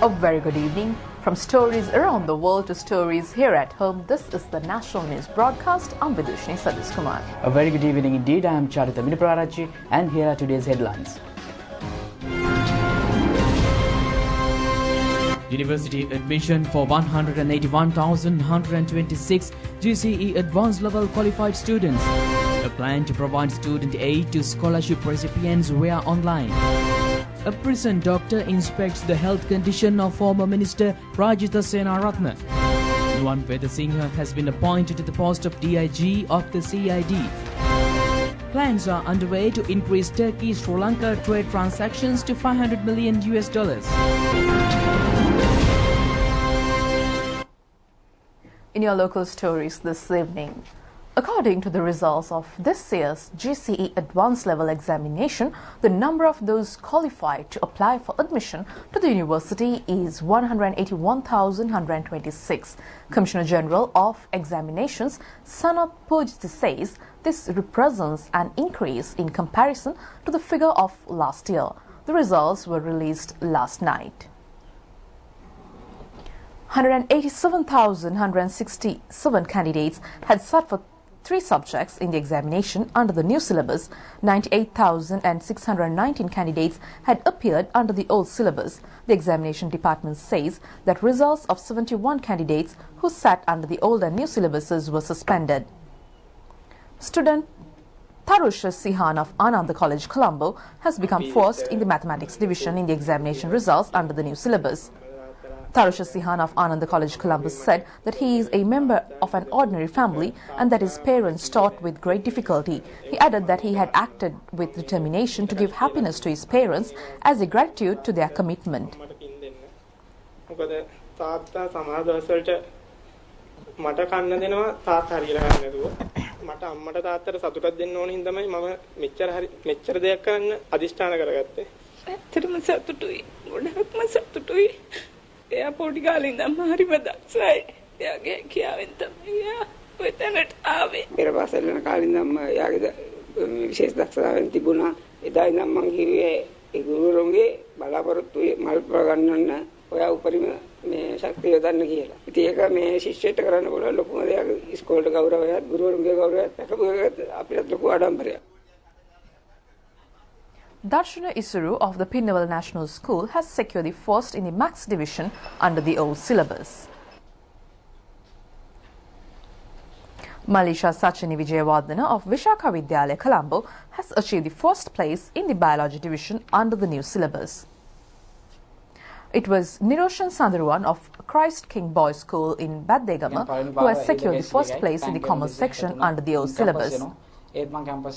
A very good evening. From stories around the world to stories here at home, this is the National News Broadcast. I'm Vidushni Sadish Kumar. A very good evening indeed. I am Charita Miniprarachi and here are today's headlines. University admission for 181,126 GCE advanced level qualified students. A plan to provide student aid to scholarship recipients via online. A prison doctor inspects the health condition of former Minister Rajitha Senaratne. Nuwan Vedasinghe has been appointed to the post of DIG of the CID. Plans are underway to increase Turkey-Sri Lanka trade transactions to $500 million. In your local stories this evening, according to the results of this year's GCE Advanced Level Examination, the number of those qualified to apply for admission to the university is 181,126. Commissioner General of Examinations Sanat Pujti says this represents an increase in comparison to the figure of last year. The results were released last night. 187,167 candidates had sat for 3 subjects in the examination under the new syllabus. 98,619 candidates had appeared under the old syllabus. The examination department says that results of 71 candidates who sat under the old and new syllabuses were suspended. Student Haruka of Ananda College, Colombo, has become first in the mathematics division in the examination results under the new syllabus. Haruka of Ananda College, Colombo said that he is a member of an ordinary family and that his parents taught with great difficulty. He added that he had acted with determination to give happiness to his parents as a gratitude to their commitment. එයාපෝටි කාලේ ඉඳන් හරිම දක්ෂයි. එයාගේ කියාවෙන් තමයි එයා ඔය තැනට ආවේ. පෙර පාසල් යන කාලේ ඉඳන් එයාගේ විශේෂ දක්ෂතාවයන් තිබුණා. එදා ඉඳන් මම කිව්වේ ඒ ගුරුවරුන්ගේ බලාපොරොත්තු මල් ප්‍රගන්නන්න ඔයා උපරිම මේ ශක්තිය යොදන්න කියලා. ඉතින් ඒක මේ ශිෂ්‍යයට කරන්න පුළුවන් ලොකුම දෙයක්. ඉස්කෝලේ ගෞරවයත් ගුරුවරුන්ගේ ගෞරවයත් දැකපු එක අපිට ලොකු ආඩම්බරයක්. Darshana Isuru of the Pinnaval National School has secured the first in the Maths division under the old syllabus. Malisha Sachini Vijayawardena of Vishaka Vidyalaya, Colombo, has achieved the first place in the Biology division under the new syllabus. It was Niroshan Sandharuwan of Christ King Boys School in Baddegama who has secured the first place in the Commerce section under the old syllabus. Niroshan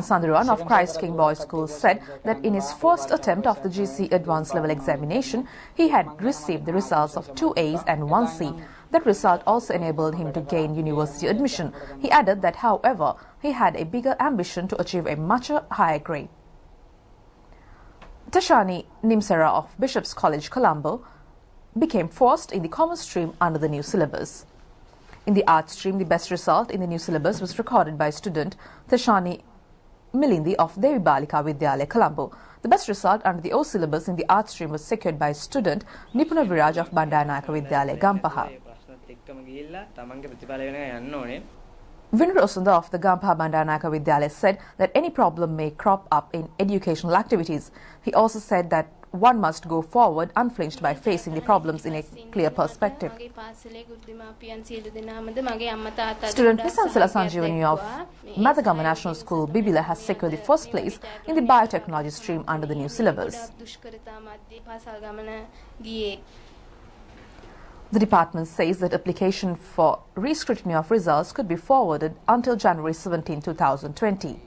Sandharuwan of Christ King Boys School said that in his first attempt of the GCE Advanced Level Examination, he had received the results of 2 A's and 1 C. That result also enabled him to gain university admission. He added that, however, he had a bigger ambition to achieve a much higher grade. Tashani Nimsara of Bishop's College, Colombo, became first in the Commerce stream under the new syllabus. In the Arts stream, the best result in the new syllabus was recorded by student Tashani Milindi of Devi Balika Vidyalaya, Colombo. The best result under the old syllabus in the Arts stream was secured by student Nipuna Viraj of Bandaranayaka Vidyalaya, Gampaha. Vinod Osunda of the Gampaha Bandaranayaka Vidyalaya said that any problem may crop up in educational activities. He also said that one must go forward unflinched by facing the problems in a clear perspective. Student Nisansala Sanjeevani of Madagama National School, Bibila, has secured the first place in the biotechnology stream under the new syllabus. The department says that application for rescrutiny of results could be forwarded until January 17, 2020.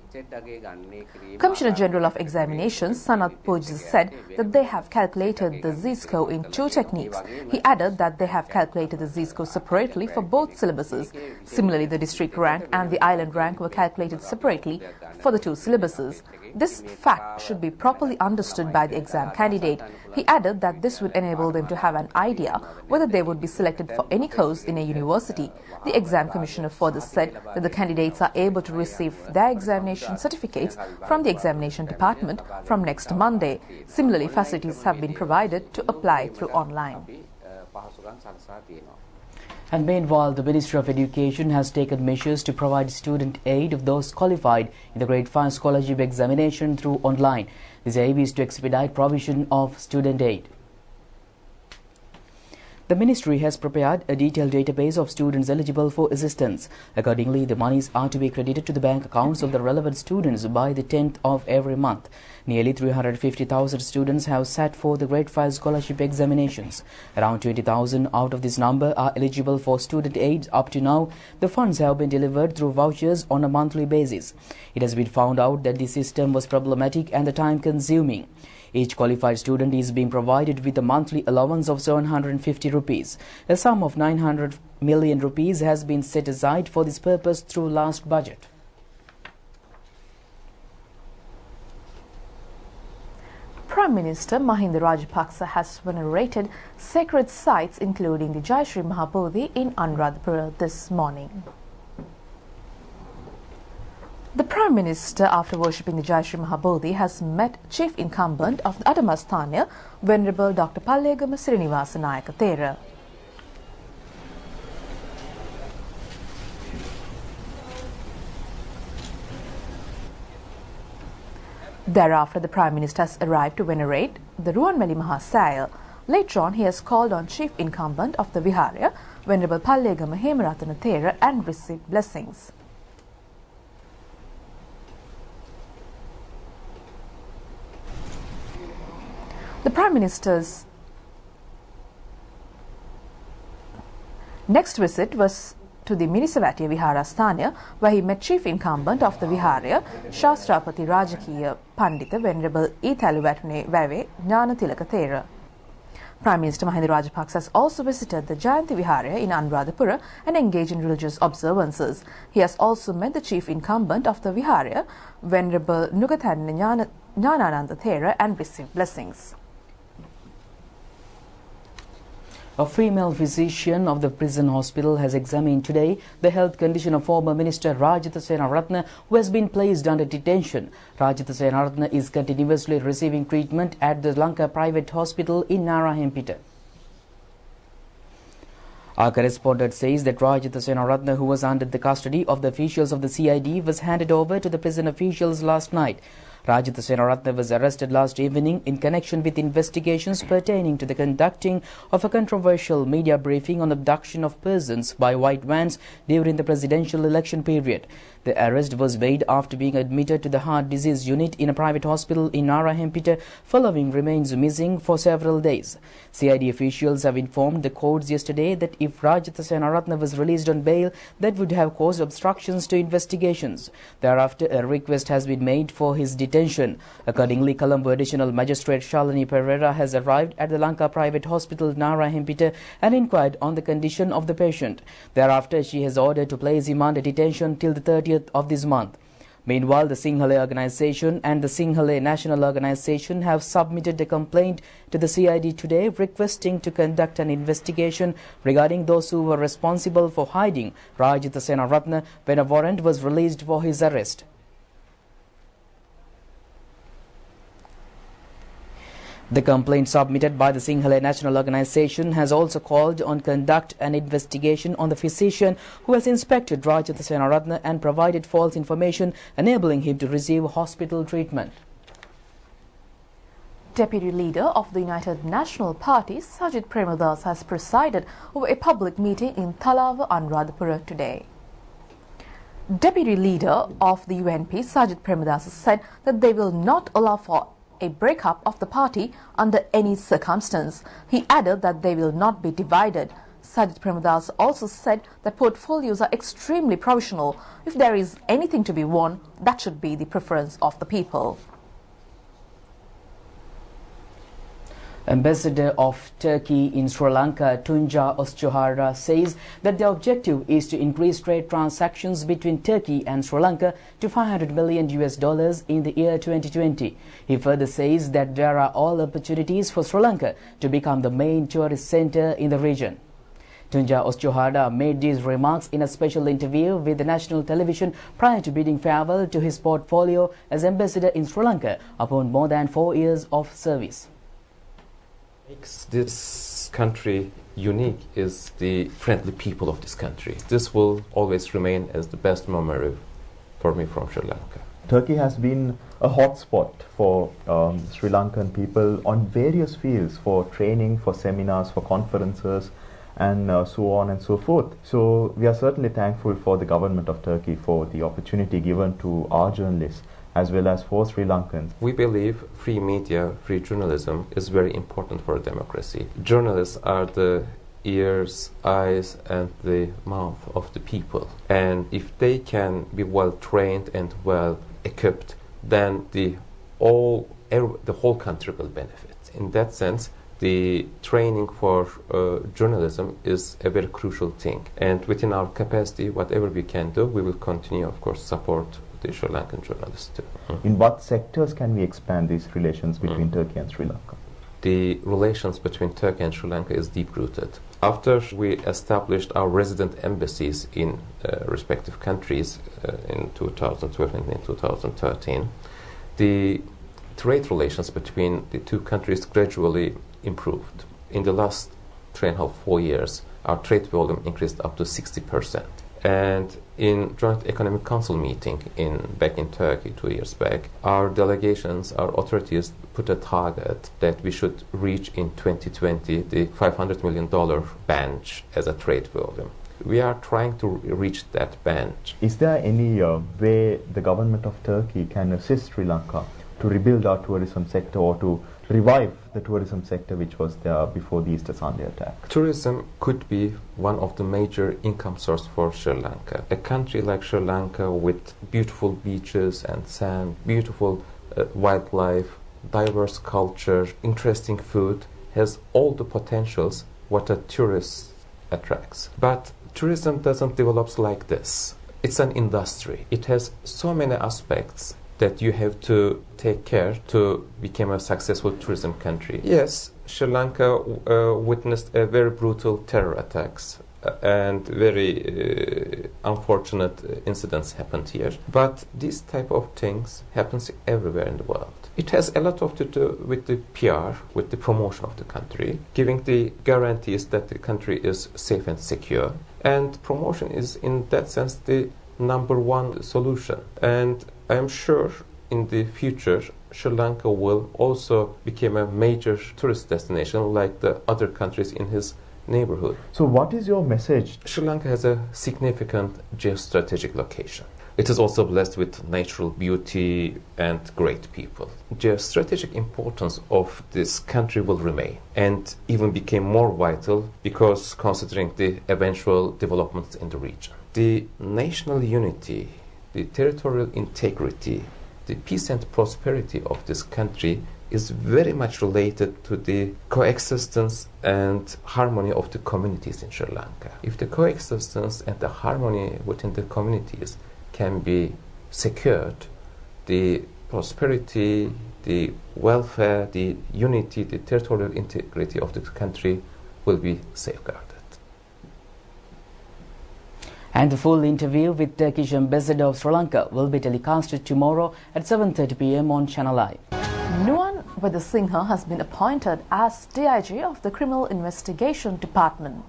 Commissioner General of Examinations Sanat Pujti said that they have calculated the Z-score in 2 techniques. He added that they have calculated the Z-score separately for both syllabuses. Similarly, the district rank and the island rank were calculated separately for the 2 syllabuses. This fact should be properly understood by the exam candidate. He added that this would enable them to have an idea whether they would be selected for any course in a university. The exam commissioner further said that the candidates are able to receive their examination certificates from the examination department from next Monday. Similarly, facilities have been provided to apply through online. And meanwhile, the Ministry of Education has taken measures to provide student aid of those qualified in the Grade 5 scholarship examination through online. This aim is to expedite provision of student aid. The ministry has prepared a detailed database of students eligible for assistance. Accordingly, the monies are to be credited to the bank accounts of the relevant students by the 10th of every month. Nearly 350,000 students have sat for the Grade 5 scholarship examinations. Around 20,000 out of this number are eligible for student aid. Up to now, the funds have been delivered through vouchers on a monthly basis. It has been found out that the system was problematic and the time-consuming. Each qualified student is being provided with a monthly allowance of 750 rupees. A sum of 900 million rupees has been set aside for this purpose through last budget. Prime Minister Mahinda Rajapaksa has venerated sacred sites including the Jai Sri Mahabodhi in Anuradhapura this morning. The Prime Minister, after worshipping the Jai Sri Mahabodhi, has met Chief Incumbent of the Adamasthanya, Venerable Dr. Pallegama Srinivasa Nayaka Thera. Thereafter, the Prime Minister has arrived to venerate the Ruwanmeli Mahasaya. Later on, he has called on Chief Incumbent of the Viharya, Venerable Pallegama Hemaratana Thera, and received blessings. The Prime Minister's next visit was to the Minisavatiya Viharasthana, where he met Chief Incumbent of the Viharya, Shastrapati Rajakiya Pandita Venerable E. Thaluvatune Vave Jnana Tilaka Thera. Prime Minister Mahinda Rajapaksa has also visited the Jayanti Viharya in Anuradhapura and engaged in religious observances. He has also met the Chief Incumbent of the Viharya, Venerable Nugathanna Jnanananda Thera, and received blessings. A female physician of the prison hospital has examined today the health condition of former Minister Rajitha Senaratne, who has been placed under detention. Rajitha Senaratne is continuously receiving treatment at the Lanka private hospital in Narahempita. Our correspondent says that Rajitha Senaratne, who was under the custody of the officials of the CID, was handed over to the prison officials last night. Rajitha Senaratne was arrested last evening in connection with investigations pertaining to the conducting of a controversial media briefing on abduction of persons by white vans during the presidential election period. The arrest was made after being admitted to the heart disease unit in a private hospital in Narahempita following remains missing for several days. CID officials have informed the courts yesterday that if Rajitha Senaratne was released on bail, that would have caused obstructions to investigations. Thereafter, a request has been made for his detention. Accordingly, Colombo Additional Magistrate Shalini Pereira has arrived at the Lanka Private Hospital Narahempita and inquired on the condition of the patient. Thereafter, she has ordered to place him under detention till the 30th of this month. Meanwhile, the Sinhala Organisation and the Sinhala National Organisation have submitted a complaint to the CID today requesting to conduct an investigation regarding those who were responsible for hiding Rajitha Senaratne when a warrant was released for his arrest. The complaint submitted by the Sinhala National Organisation has also called on conduct an investigation on the physician who has inspected Rajitha Senaratne and provided false information enabling him to receive hospital treatment. Deputy Leader of the United National Party, Sajid Premadas, has presided over a public meeting in Thalava, Anuradhapura today. Deputy Leader of the UNP, Sajid Premadas, said that they will not allow for a breakup of the party under any circumstance. He added that they will not be divided. Sajid Premadas also said that portfolios are extremely provisional. If there is anything to be won, that should be the preference of the people. Ambassador of Turkey in Sri Lanka, Tunja Özçuhara, says that the objective is to increase trade transactions between Turkey and Sri Lanka to $500 million in the year 2020. He further says that there are all opportunities for Sri Lanka to become the main tourist center in the region. Tunja Özçuhara made these remarks in a special interview with the national television prior to bidding farewell to his portfolio as ambassador in Sri Lanka upon more than 4 years of service. Makes this country unique is the friendly people of this country. This will always remain as the best memory for me from Sri Lanka. Turkey has been a hotspot for Sri Lankan people on various fields, for training, for seminars, for conferences, and so on and so forth. So we are certainly thankful for the government of Turkey for the opportunity given to our journalists as well as for Sri Lankans. We believe free media, free journalism is very important for a democracy. Journalists are the ears, eyes and the mouth of the people. And if they can be well trained and well equipped, then the whole country will benefit. In that sense, the training for journalism is a very crucial thing. And within our capacity, whatever we can do, we will continue, of course, support the Sri Lankan journalists too. In what sectors can we expand these relations between Turkey and Sri Lanka? The relations between Turkey and Sri Lanka is deep-rooted. After we established our resident embassies in respective countries in 2012 and in 2013, the trade relations between the two countries gradually improved. In the last 3.5-4 years, our trade volume increased up to 60%. And in Joint Economic Council meeting back in Turkey 2 years back, our delegations, our authorities put a target that we should reach in 2020 the $500 million bench as a trade volume. We are trying to reach that bench. Is there any way the government of Turkey can assist Sri Lanka to rebuild our tourism sector or to revive the tourism sector which was there before the Easter Sunday attack? Tourism could be one of the major income source for Sri Lanka. A country like Sri Lanka with beautiful beaches and sand, beautiful wildlife, diverse culture, interesting food, has all the potentials what a tourist attracts. But tourism doesn't develop like this. It's an industry. It has so many aspects that you have to take care to become a successful tourism country. Yes, Sri Lanka witnessed a very brutal terror attacks and very unfortunate incidents happened here. But these type of things happens everywhere in the world. It has a lot to do with the PR, with the promotion of the country, giving the guarantees that the country is safe and secure. And promotion is, in that sense, the number one solution. And I am sure in the future Sri Lanka will also become a major tourist destination like the other countries in his neighborhood. So what is your message? Sri Lanka has a significant geostrategic location. It is also blessed with natural beauty and great people. Geostrategic importance of this country will remain and even became more vital because considering the eventual developments in the region. The national unity, the territorial integrity, the peace and prosperity of this country is very much related to the coexistence and harmony of the communities in Sri Lanka. If the coexistence and the harmony within the communities can be secured, the prosperity, the welfare, the unity, the territorial integrity of the country will be safeguarded. And the full interview with Turkish Ambassador of Sri Lanka will be telecasted tomorrow at 7:30 p.m. on Channel I. Nuwan Wedasinghe has been appointed as DIG of the Criminal Investigation Department.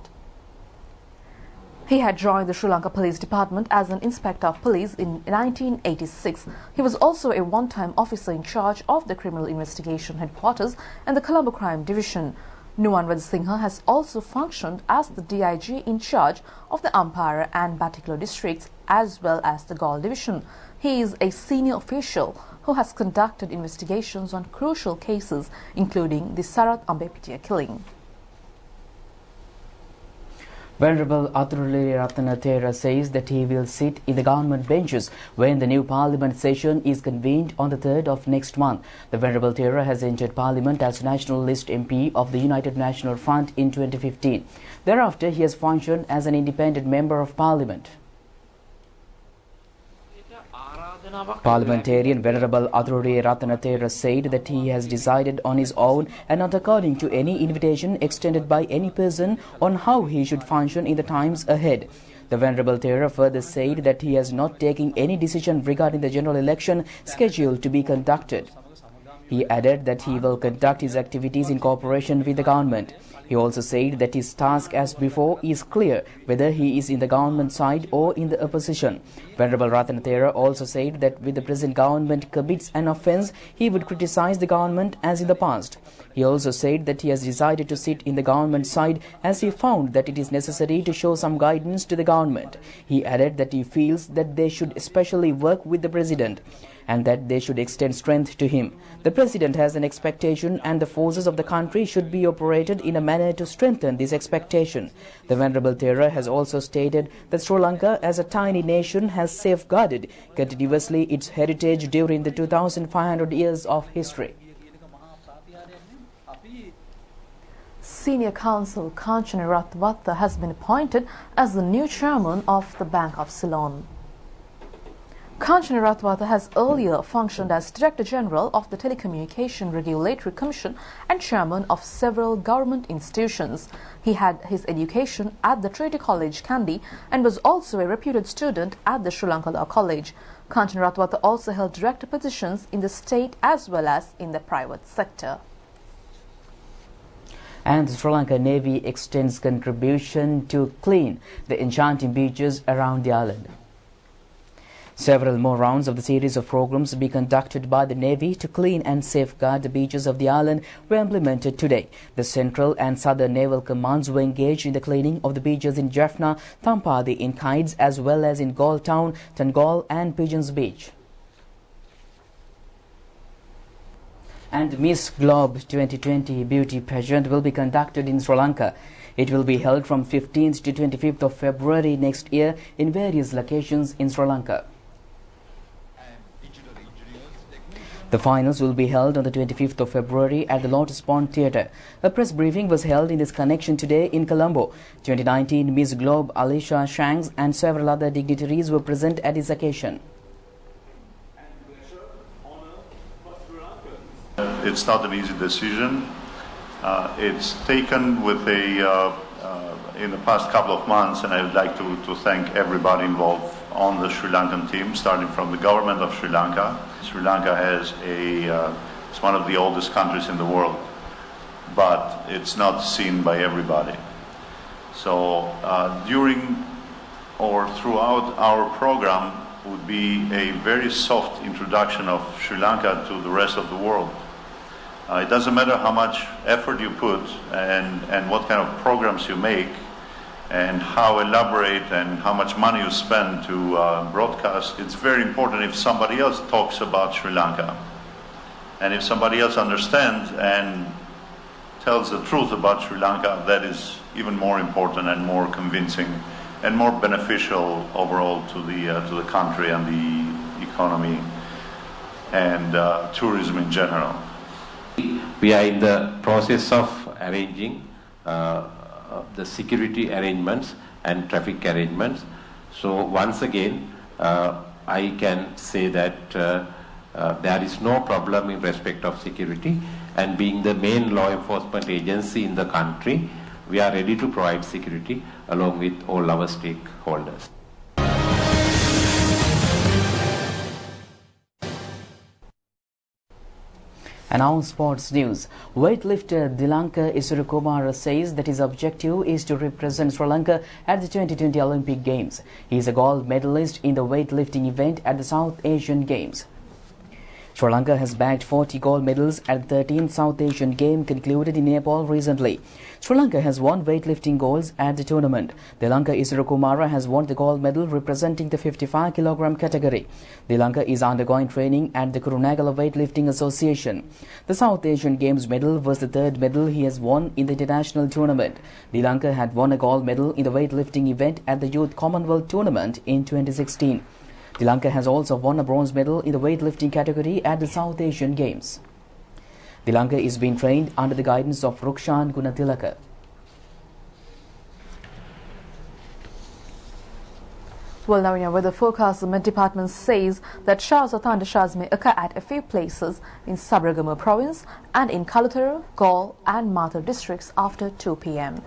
He had joined the Sri Lanka Police Department as an Inspector of Police in 1986. He was also a one-time officer in charge of the Criminal Investigation Headquarters and the Colombo Crime Division. Nuwan Wedasinghe has also functioned as the DIG in charge of the Ampara and Batiklo districts as well as the Galle Division. He is a senior official who has conducted investigations on crucial cases including the Sarath Ambepitia killing. Venerable Athurali Thera says that he will sit in the government benches when the new parliament session is convened on the 3rd of next month. The Venerable Thera has entered parliament as National List MP of the United National Front in 2015. Thereafter, he has functioned as an independent member of parliament. Parliamentarian Venerable Athurali Thera said that he has decided on his own and not according to any invitation extended by any person on how he should function in the times ahead. The Venerable Thera further said that he has not taken any decision regarding the general election scheduled to be conducted. He added that he will conduct his activities in cooperation with the government. He also said that his task as before is clear whether he is in the government side or in the opposition. Venerable Thera also said that if the present government commits an offence, he would criticize the government as in the past. He also said that he has decided to sit in the government side as he found that it is necessary to show some guidance to the government. He added that he feels that they should especially work with the president and that they should extend strength to him. The president has an expectation and the forces of the country should be operated in a manner to strengthen this expectation. The Venerable Thera has also stated that Sri Lanka as a tiny nation has safeguarded continuously its heritage during the 2,500 years of history. Senior Counsel Kanchana Ratwatta has been appointed as the new chairman of the Bank of Ceylon. Kanchana Ratwatta has earlier functioned as Director General of the Telecommunication Regulatory Commission and Chairman of several government institutions. He had his education at the Trinity College, Kandy, and was also a reputed student at the Sri Lanka Law College. Kanchana Ratwatta also held director positions in the state as well as in the private sector. And the Sri Lanka Navy extends contribution to clean the enchanting beaches around the island. Several more rounds of the series of programs to be conducted by the Navy to clean and safeguard the beaches of the island were implemented today. The Central and Southern Naval Commands were engaged in the cleaning of the beaches in Jaffna, Tampadi in Kides as well as in Galle Town, Tangol and Pigeons Beach. And Miss Globe 2020 beauty pageant will be conducted in Sri Lanka. It will be held from 15th to 25th of February next year in various locations in Sri Lanka. The finals will be held on the 25th of February at the Lotus Pond Theatre. A press briefing was held in this connection today in Colombo. 2019 Miss Globe Alisha Shanks and several other dignitaries were present at this occasion. It's not an easy decision. It's taken with in the past couple of months, and I would like to thank everybody involved on the Sri Lankan team, starting from the government of Sri Lanka. Sri Lanka has it's one of the oldest countries in the world, but it's not seen by everybody. So during or throughout our program would be a very soft introduction of Sri Lanka to the rest of the world. It doesn't matter how much effort you put and what kind of programs you make and how elaborate and how much money you spend to broadcast. It's very important if somebody else talks about Sri Lanka. And if somebody else understands and tells the truth about Sri Lanka, that is even more important and more convincing and more beneficial overall to the country and the economy and tourism in general. We are in the process of arranging the security arrangements and traffic arrangements. So once again, I can say that there is no problem in respect of security, and being the main law enforcement agency in the country, we are ready to provide security along with all our stakeholders. And now sports news. Weightlifter Lanka Isurukumara says that his objective is to represent Sri Lanka at the 2020 Olympic Games. He is a gold medalist in the weightlifting event at the South Asian Games. Sri Lanka has bagged 40 gold medals at the 13th South Asian Game concluded in Nepal recently. Sri Lanka has won weightlifting golds at the tournament. The Lanka's Haruka has won the gold medal representing the 55 kg category. The Lanka is undergoing training at the Kurunagala Weightlifting Association. The South Asian Games medal was the third medal he has won in the international tournament. The Lanka had won a gold medal in the weightlifting event at the Youth Commonwealth Tournament in 2016. Sri Lanka has also won a bronze medal in the weightlifting category at the South Asian Games. Sri Lanka is being trained under the guidance of Rukshan Gunatilaka. Well, now in our weather forecast, the Met Department says that showers or thundershowers may occur at a few places in Sabaragamu province and in Kalutara, Galle and Mathur districts after 2 p.m.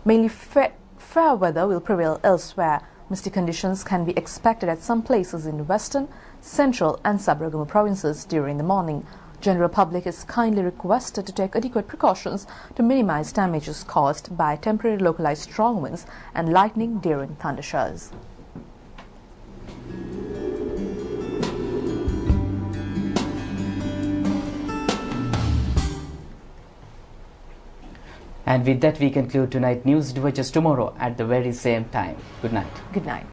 Mainly fair weather will prevail elsewhere. Misty conditions can be expected at some places in western, central and Sabaragamu provinces during the morning. General public is kindly requested to take adequate precautions to minimize damages caused by temporary localized strong winds and lightning during thundershowers. And with that we conclude tonight's news. Do it just tomorrow at the very same time. Good night. Good night.